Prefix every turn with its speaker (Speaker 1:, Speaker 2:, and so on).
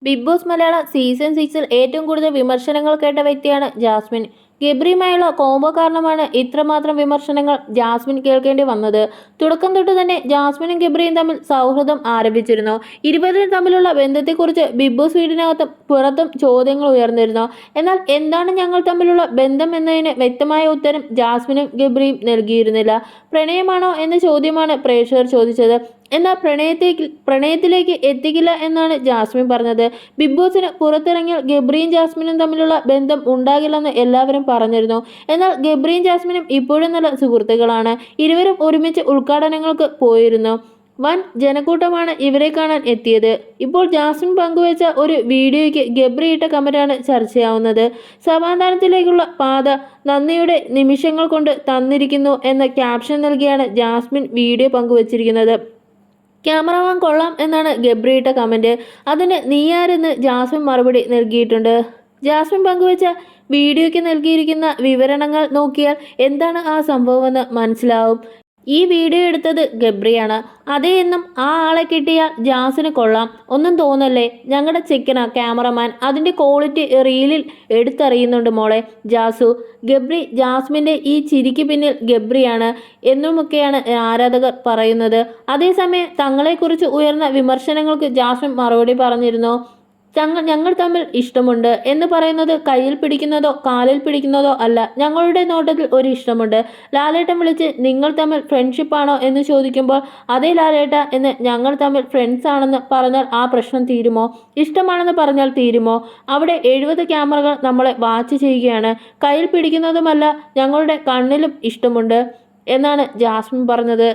Speaker 1: Big boss Malayalam season 6-ൽ ഏറ്റവും കൂടുതൽ വിമർശനങ്ങൾ കേട്ട വ്യക്തിയാണ് ജാസ്മിൻ. ഗബ്രിയുമായുള്ള കോംബോ കാരണമാണ് ഇത്രമാത്രം വിമർശനങ്ങൾ ജാസ്മിൻ കേൾക്കേണ്ടി വന്നത്. തുടക്കം തൊട്ട് തന്നെ ജാസ്മിനും ഗബ്രിയും തമ്മിൽ സൗഹൃദം ആരംഭിച്ചിരുന്നു. ഇരുവരും തമ്മിലുള്ള ബന്ധത്തെക്കുറിച്ച് ബിഗ് ബോസ് വീടിനകത്തും പുറത്തും ചോദ്യങ്ങൾ ഉയർന്നിരുന്നു. എന്നാൽ എന്താണ് ഞങ്ങൾ തമ്മിലുള്ള ബന്ധം എന്നതിന് വ്യക്തമായ ഉത്തരം ജാസ്മിനും ഗബ്രിയും നൽകിയിരുന്നില്ല. പ്രണയമാണോ എന്ന ചോദ്യമാണ് പ്രേക്ഷകർ ചോദിച്ചത്. എന്നാൽ പ്രണയത്തിലേക്ക് എത്തിക്കില്ല എന്നാണ് ജാസ്മിൻ പറഞ്ഞത്. ബിഗ് ബോസിന് പുറത്തിറങ്ങിയാൽ ഗബ്രിയും ജാസ്മിനും തമ്മിലുള്ള ബന്ധം ഉണ്ടാകില്ലെന്ന് എല്ലാവരും പറഞ്ഞിരുന്നു. എന്നാൽ ഗബ്രിയും ജാസ്മിനും ഇപ്പോഴും നല്ല സുഹൃത്തുക്കളാണ്. ഇരുവരും ഒരുമിച്ച് ഉദ്ഘാടനങ്ങൾക്ക് പോയിരുന്നു. വൻ ജനക്കൂട്ടമാണ് ഇവരെ കാണാൻ എത്തിയത്. ഇപ്പോൾ ജാസ്മിൻ പങ്കുവച്ച ഒരു വീഡിയോയ്ക്ക് ഗബ്രി ഇട്ട കമന്റാണ് ചർച്ചയാവുന്നത്. സമാധാനത്തിലേക്കുള്ള പാത നന്ദിയുടെ നിമിഷങ്ങൾ കൊണ്ട് തന്നിരിക്കുന്നു എന്ന ക്യാപ്ഷൻ നൽകിയാണ് ജാസ്മിൻ വീഡിയോ പങ്കുവച്ചിരിക്കുന്നത്. ക്യാമറമാൻ കൊള്ളാം എന്നാണ് ഗബ്രി ഇട്ട കമന്റ്. അതിന് നീയാരെന്ന് ജാസ്മിൻ മറുപടി നൽകിയിട്ടുണ്ട്. ജാസ്മിൻ പങ്കുവച്ച വീഡിയോയ്ക്ക് നൽകിയിരിക്കുന്ന വിവരണങ്ങൾ നോക്കിയാൽ എന്താണ് ആ സംഭവമെന്ന് മനസ്സിലാവും. ഈ വീഡിയോ എടുത്തത് ഗബ്രിയാണ്. അതേ എന്നും ആ ആളെ കിട്ടിയാൽ ജാസിന് കൊള്ളാം, ഒന്നും തോന്നല്ലേ, ഞങ്ങളുടെ ചെക്കനാ ക്യാമറമാൻ, അതിൻ്റെ ക്വാളിറ്റി റീലിൽ എടുത്തറിയുന്നുണ്ട് മോളെ ജാസു. ഗബ്രി ജാസ്മിൻ്റെ ഈ ചിരിക്ക് പിന്നിൽ ഗബ്രിയാണ് എന്നുമൊക്കെയാണ് ആരാധകർ പറയുന്നത്. അതേസമയം തങ്ങളെക്കുറിച്ച് ഉയർന്ന വിമർശനങ്ങൾക്ക് ജാസ്മിൻ മറുപടി പറഞ്ഞിരുന്നു. ഞങ്ങൾ തമ്മിൽ ഇഷ്ടമുണ്ട് എന്ന് പറയുന്നത് കയ്യിൽ പിടിക്കുന്നതോ കാലിൽ പിടിക്കുന്നതോ അല്ല. ഞങ്ങളുടെ നോട്ടത്തിൽ ഒരു ഇഷ്ടമുണ്ട്. ലാലേട്ടൻ വിളിച്ച് നിങ്ങൾ തമ്മിൽ ഫ്രണ്ട്ഷിപ്പാണോ എന്ന് ചോദിക്കുമ്പോൾ അതേ ലാലേട്ട എന്ന് ഞങ്ങൾ തമ്മിൽ ഫ്രണ്ട്സ് ആണെന്ന് പറഞ്ഞാൽ ആ പ്രശ്നം തീരുമോ? ഇഷ്ടമാണെന്ന് പറഞ്ഞാൽ തീരുമോ? അവിടെ 70 ക്യാമറകൾ നമ്മളെ വാച്ച് ചെയ്യുകയാണ്. കയ്യിൽ പിടിക്കുന്നതുമല്ല, ഞങ്ങളുടെ കണ്ണിലും ഇഷ്ടമുണ്ട് എന്നാണ് ജാസ്മിൻ പറഞ്ഞത്.